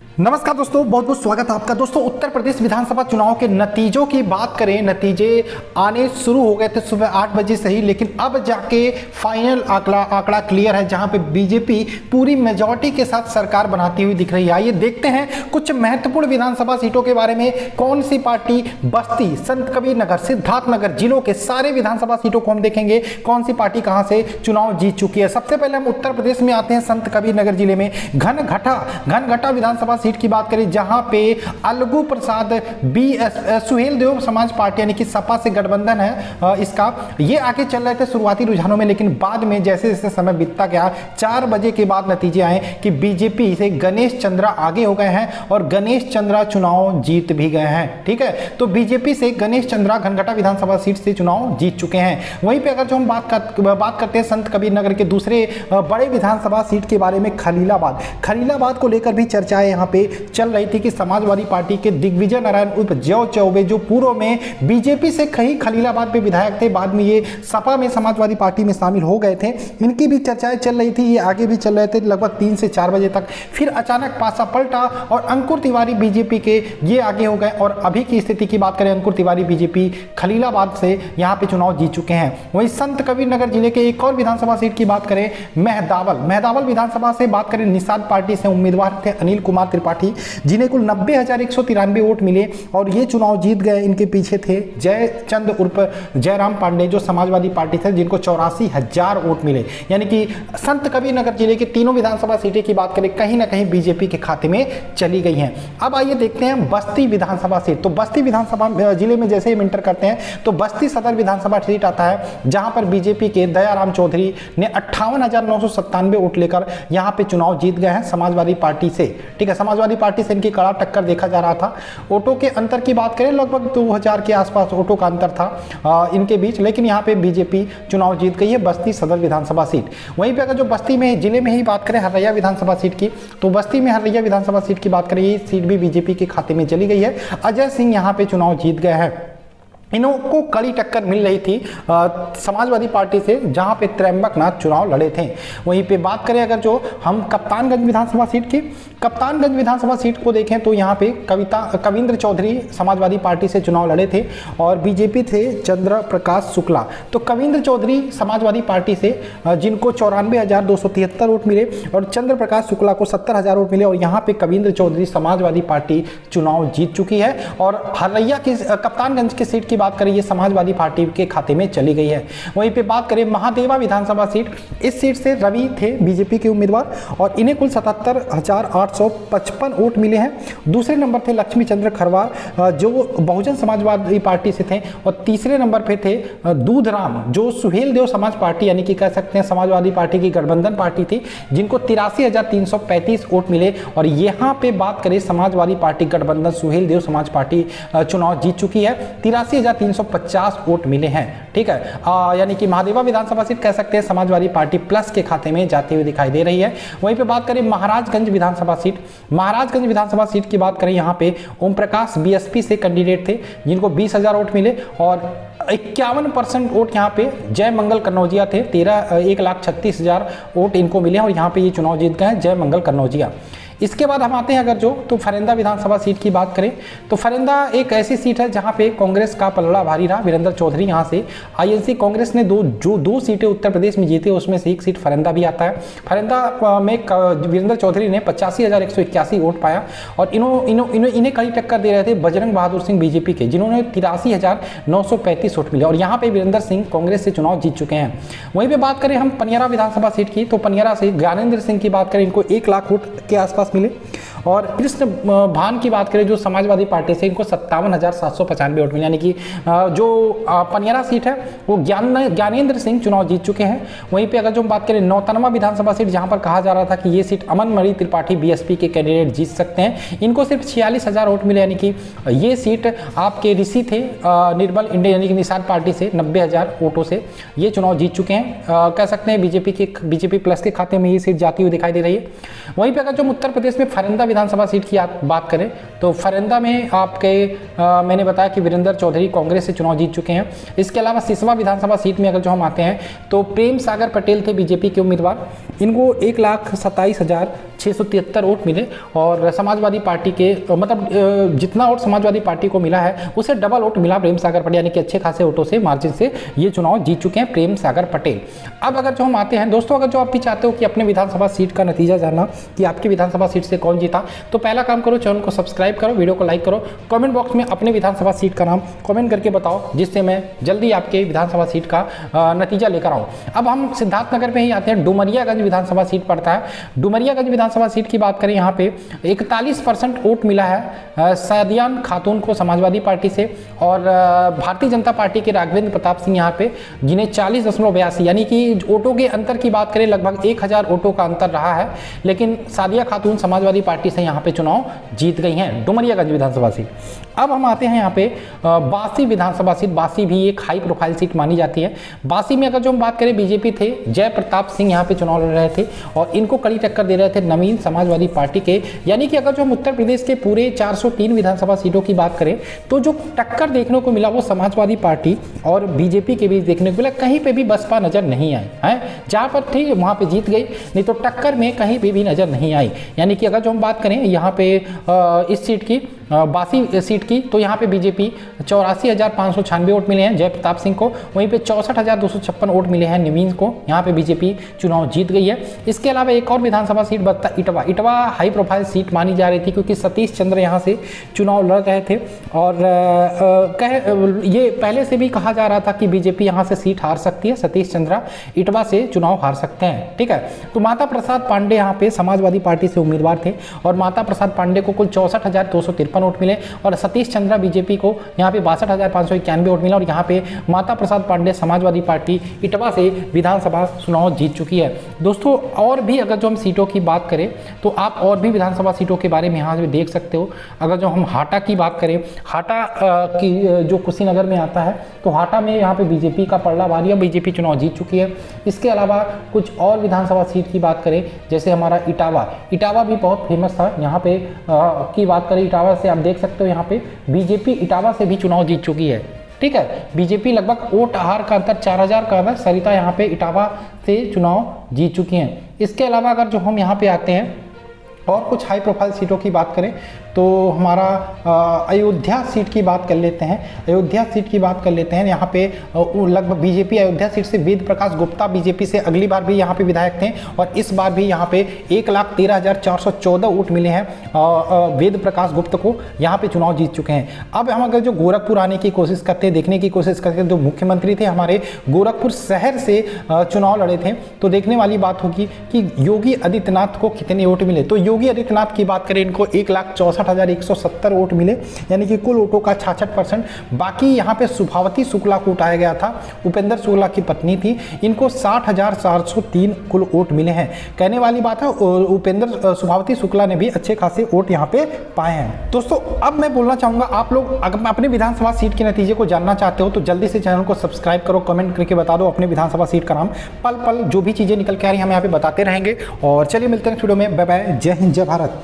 नमस्कार दोस्तों, बहुत बहुत स्वागत है आपका। दोस्तों, उत्तर प्रदेश विधानसभा चुनाव के नतीजों की बात करें, नतीजे आने शुरू हो गए थे सुबह 8 बजे से ही, लेकिन अब जाके फाइनल आंकड़ा क्लियर है, जहां पे बीजेपी पूरी मेजॉरिटी के साथ सरकार बनाती हुई दिख रही है। आइए देखते हैं कुछ महत्वपूर्ण विधानसभा सीटों के बारे में। कौन सी पार्टी बस्ती, संत कबीर नगर, सिद्धार्थनगर जिलों के सारे विधानसभा सीटों को हम देखेंगे, कौन सी पार्टी कहां से चुनाव जीत चुकी है। सबसे पहले हम उत्तर प्रदेश में आते हैं, संत कबीर नगर जिले में घनघटा विधानसभा सीट की बात करें, जहां पे अलगू प्रसाद सुहेल देव समाज पार्टी यानी कि सपा से गठबंधन है इसका, ये आगे चल रहे थे शुरुआती रुझानों में, लेकिन बाद में जैसे जैसे समय बीतता गया 4 बजे के बाद नतीजे आए कि बीजेपी से गणेश चंद्रा आगे हो गए हैं और गणेश चंद्रा चुनाव जीत भी गए हैं। ठीक है, तो बीजेपी से गणेश चंद्रा घनघटा विधानसभा सीट से चुनाव जीत चुके हैं। वहीं पे अगर जो हम बात करते हैं संत कबीर नगर के दूसरे बड़े विधानसभा सीट के बारे में, खलीलाबाद को लेकर भी चर्चाएं यहाँ पे चल रही थी कि समाजवादी पार्टी के दिग्विजय नारायण उर्फ जय चौबे, जो पूर्व में बीजेपी से कहीं खलीलाबाद पे विधायक थे, बाद में ये सपा में समाजवादी पार्टी में शामिल हो गए थे, इनकी भी चर्चाएं चल रही थी। ये आगे भी चल रहे थे लगभग 3 से 4 बजे तक। फिर अचानक पासा पलटा और अंकुर तिवारी बीजेपी के ये आगे हो गए, और अभी की स्थिति की बात करें, अंकुर तिवारी बीजेपी खलीलाबाद से यहाँ पे चुनाव जीत चुके हैं। वहीं संत कबीर नगर जिले के एक और विधानसभा सीट की बात करें, मेहदावल विधानसभा से बात करें, निषाद पार्टी से उम्मीदवार थे अनिल कुमार त्रिपाठी, जिन्हें कुल 90,193 वोट मिले और ये चुनाव जीत गए। इनके पीछे थे जयचंद उर्फ जयराम पांडे, जो समाजवादी पार्टी थे, जिनको 84,000 वोट मिले। यानी कि संत कबीर नगर जिले के तीनों विधानसभा सीटें की बात करें, कहीं ना कहीं बीजेपी के खाते में चली गई हैं। अब आइए देखते हैं बस्ती विधानसभा सीट। तो बस्ती विधानसभा जिले में जैसे हम इंटर करते हैं तो बस्ती सदर विधानसभा सीट आता है, जहां पर बीजेपी के दयाराम चौधरी ने 58,997 वोट लेकर यहां पे चुनाव जीत गए हैं समाजवादी पार्टी से। ठीक है, समाजवादी पार्टी से इनकी कड़ा टक्कर देखा जा रहा था। वोटों के अंतर की बात करें, लगभग 2000 के आसपास वोटों का अंतर था इनके बीच, लेकिन यहाँ पे बीजेपी चुनाव जीत गई है बस्ती सदर विधानसभा सीट। वहीं पे अगर जो बस्ती में जिले में ही बात करें हरैया विधानसभा सीट की, तो बस्ती में हरैया विधानसभा सीट की बात करें, ये सीट भी बीजेपी के खाते में चली गई है। अजय सिंह यहाँ पे चुनाव जीत गए हैं। इनको कड़ी टक्कर मिल रही थी समाजवादी पार्टी से, जहां पे त्र्यंबकनाथ चुनाव लड़े थे। वहीं पे बात करें अगर जो हम कप्तानगंज विधानसभा सीट की, कप्तानगंज विधानसभा सीट को देखें तो यहाँ पे कविंद्र चौधरी समाजवादी पार्टी से चुनाव लड़े थे और बीजेपी थे चंद्र प्रकाश शुक्ला। तो कविंद्र चौधरी समाजवादी पार्टी से, जिनको 94,273 वोट मिले, और चंद्र प्रकाश शुक्ला को 70,000 वोट मिले, और यहाँ पे कविंद्र चौधरी समाजवादी पार्टी चुनाव जीत चुकी है। और हरैया की कप्तानगंज की सीट की बात करें, ये समाजवादी पार्टी के खाते में चली गई है। वहीं पे बात करें महादेवा विधानसभा सीट, इस सीट से रवि थे बीजेपी के उम्मीदवार और इन्हें कुल 77,855 वोट मिले हैं। दूसरे नंबर थे लक्ष्मी चंद्र खरवार, जो बहुजन समाजवादी पार्टी से थे, और तीसरे नंबर पे थे दूधराम, जो सुहेल देव समाज पार्टी यानी कि कह सकते हैं समाजवादी पार्टी की गठबंधन पार्टी थी, जिनको 83,335 वोट मिले। और यहाँ पे बात करें समाजवादी पार्टी गठबंधन सुहेल देव समाज पार्टी चुनाव जीत चुकी है, 83,350 वोट मिले हैं। ठीक है, यानी कि महादेवा विधानसभा सीट कह सकते हैं समाजवादी पार्टी प्लस के खाते में जाती हुई दिखाई दे रही है। वहीं पे बात करें महाराजगंज विधानसभा सीट, महाराजगंज विधानसभा सीट की बात करें, यहाँ पे ओम प्रकाश बीएसपी से कैंडिडेट थे, जिनको 20,000 वोट मिले, और 51% वोट यहाँ पे जय मंगल कन्नौजिया थे, 1,36,000 वोट इनको मिले, और यहाँ पे ये चुनाव जीत गए हैं जय मंगल कन्नौजिया। इसके बाद हम आते हैं अगर जो तो फरेंदा विधानसभा सीट की बात करें, तो फरेंदा एक ऐसी सीट है जहां पे कांग्रेस का पलड़ा भारी रहा। वीरेंद्र चौधरी यहां से आईएनसी कांग्रेस ने दो सीटें उत्तर प्रदेश में जीती, उसमें से एक सीट फरेंदा भी आता है। फरेंदा में वीरेंद्र चौधरी ने 85,181 वोट पाया, और इन्हें कड़ी टक्कर दे रहे थे बजरंग बहादुर सिंह बीजेपी के, जिन्होंने 83,935 वोट मिले, और यहाँ पे वीरेंद्र सिंह कांग्रेस से चुनाव जीत चुके हैं। वहीं पे बात करें हम पनियारा विधानसभा सीट की, तो पनियारा से ज्ञानेंद्र सिंह की बात करें, इनको 1 लाख वोट के आसपास मिले। और कृष्ण भान की बात करें जो समाजवादी पार्टी से, इनको 57,795 वोट मिले, यानी कि जो पनियारा सीट है वो ज्ञानेंद्र सिंह चुनाव जीत चुके हैं। वहीं पे अगर जो हम बात करें नौतनवा विधानसभा सीट, जहां पर कहा जा रहा था कि ये सीट अमन मणि त्रिपाठी बीएसपी के कैंडिडेट जीत सकते हैं, इनको सिर्फ 46,000 वोट मिले, यानी कि ये सीट आपके ऋषि थे निर्मल इंडिया यानी कि निषाद पार्टी से 90,000 वोटों से ये चुनाव जीत चुके हैं। कह सकते हैं बीजेपी प्लस के खाते में ये सीट जाती हुई दिखाई दे रही है। वहीं पे अगर जो उत्तर प्रदेश में फरेंदा विधानसभा सीट की आप बात करें तो फरेंदा में आपके मैंने बताया कि वीरेंद्र चौधरी कांग्रेस से चुनाव जीत चुके हैं। इसके अलावा सिसवा विधानसभा सीट में अगर जो हम आते हैं तो प्रेम सागर पटेल थे बीजेपी के उम्मीदवार, इनको 1,27,673 वोट मिले और समाजवादी पार्टी के मतलब जितना वोट समाजवादी पार्टी को मिला है उसे डबल वोट मिला प्रेम सागर पटेल, यानी कि अच्छे खासे वोटों से मार्जिन से ये चुनाव जीत चुके हैं प्रेम सागर पटेल। अब अगर जो हम आते हैं दोस्तों, अगर जो आप भी चाहते हो कि अपने विधानसभा सीट का नतीजा जानना कि आपकी विधानसभा सीट से कौन जीता, तो पहला काम करो चैनल को सब्सक्राइब करो, वीडियो को लाइक करो, कमेंट बॉक्स में अपने विधानसभा सीट का नाम कमेंट करके बताओ, जिससे मैं जल्दी आपके विधानसभा सीट का नतीजा लेकर आऊँ। अब हम सिद्धार्थनगर में ही आते हैं, डुमरियागंज विधानसभा सीट पड़ता है। डुमरियागंज विधानसभा सीट की बात करें, यहाँ पे 41% वोट मिला है सादियान खातून को समाजवादी पार्टी से, और भारतीय जनता पार्टी के राघवेंद्र प्रताप सिंह यहाँ पे, जिन्हें 40.82 यानी कि वोटों के अंतर की बात करें लगभग 1000 वोटों का अंतर रहा है, लेकिन सादिया खातून समाजवादी पार्टी से यहाँ पे चुनाव जीत गई हैं डुमरियागंज विधानसभा सीट। अब हम आते हैं यहाँ पे बासी विधानसभा सीट। बासी भी एक हाई प्रोफाइल सीट मानी जाती है। बासी में अगर जो हम बात करें, बीजेपी थे जय प्रताप सिंह यहाँ पे चुनाव लड़ रहे थे और इनको कड़ी टक्कर दे रहे थे नवीन समाजवादी पार्टी के, यानी कि अगर जो हम उत्तर प्रदेश के पूरे 403 विधानसभा सीटों की बात करें तो जो टक्कर देखने को मिला वो समाजवादी पार्टी और बीजेपी के बीच देखने को मिला। कहीं पे भी बसपा नजर नहीं आई है, जहाँ पर थी वहाँ पे जीत गई, नहीं तो टक्कर में कहीं पे भी नजर नहीं आई। यानी कि अगर जो हम बात करें यहाँ पे इस सीट की बासी सीट की, तो यहाँ पे बीजेपी 84,596 वोट मिले हैं जय प्रताप सिंह को, वहीं पे 64,256 वोट मिले हैं नवीन को, यहाँ पे बीजेपी चुनाव जीत गई है। इसके अलावा एक और विधानसभा सीट बता Itwa. Itwa high profile seat मानी जा रही थी क्योंकि सतीश चंद्र यहाँ से चुनाव लड़ रहे थे और ये पहले से भी कहा जा रहा था कि बीजेपी यहाँ से सीट हार सकती है, सतीश चंद्रा इटवा से चुनाव हार सकते हैं। ठीक है, तो माता प्रसाद पांडे यहाँ पे समाजवादी पार्टी से उम्मीदवार थे और माता प्रसाद पांडे को कुल 64,253 वोट मिले और सतीश चंद्रा बीजेपी को यहाँ पे 62,591 वोट मिला और यहाँ पे माता प्रसाद पांडे समाजवादी पार्टी इटवा से विधानसभा चुनाव जीत चुकी है। दोस्तों और भी अगर जो हम सीटों की बात करें तो आप और भी विधानसभा सीटों के बारे में यहाँ से देख सकते हो। अगर जो हम हाटा की बात करें, हाटा की जो कुशीनगर में आता है, तो हाटा में यहाँ पे बीजेपी का पलड़ा भारी है, बीजेपी चुनाव जीत चुकी है। इसके अलावा कुछ और विधानसभा सीट की बात करें, जैसे हमारा इटावा, इटावा भी बहुत फेमस था। यहाँ पे की बात करें, इटावा से आप देख सकते हो यहाँ पे बीजेपी इटावा से भी चुनाव जीत चुकी है। ठीक है, बीजेपी लगभग वोट हार का अंतर 4000 का अंतर, सरिता यहाँ पे इटावा से चुनाव जीत चुकी हैं। इसके अलावा अगर जो हम यहाँ पे आते हैं और कुछ हाई प्रोफाइल सीटों की बात करें तो हमारा अयोध्या सीट की बात कर लेते हैं। अयोध्या सीट की बात कर लेते हैं, यहाँ पे लगभग बीजेपी अयोध्या सीट से वेद प्रकाश गुप्ता बीजेपी से अगली बार भी यहाँ पे विधायक थे और इस बार भी यहाँ पे 1,13,414 वोट मिले हैं वेद प्रकाश गुप्ता को, यहाँ पे चुनाव जीत चुके हैं। अब हम अगर जो गोरखपुर आने की कोशिश करते हैं, देखने की कोशिश करते हैं, जो मुख्यमंत्री थे हमारे गोरखपुर शहर से चुनाव लड़े थे, तो देखने वाली बात होगी कि योगी आदित्यनाथ को कितने वोट मिले। तो योगी आदित्यनाथ की बात करें, इनको 1,64,170 वोट मिले, यानी कि कुल वोटों का 66%। बाकी यहाँ पे सुभावती शुक्ला को उठाया गया था, उपेंद्र शुक्ला की पत्नी थी, इनको 60,403 कुल वोट मिले हैं। कहने वाली बात है उपेंद्र सुभावती शुक्ला ने भी अच्छे खासे वोट यहाँ पे पाए हैं। दोस्तों अब मैं बोलना चाहूँगा, आप लोग अगर अपने विधानसभा सीट के नतीजे को जानना चाहते हो तो जल्दी से चैनल को सब्सक्राइब करो, कमेंट करके बता दो अपने विधानसभा सीट का नाम। पल पल जो भी चीज़ें निकल के आ रही हैं हम यहाँ पे बताते रहेंगे। और चलिए मिलते हैं वीडियो में, बाय बाय, जय हिंद जय भारत।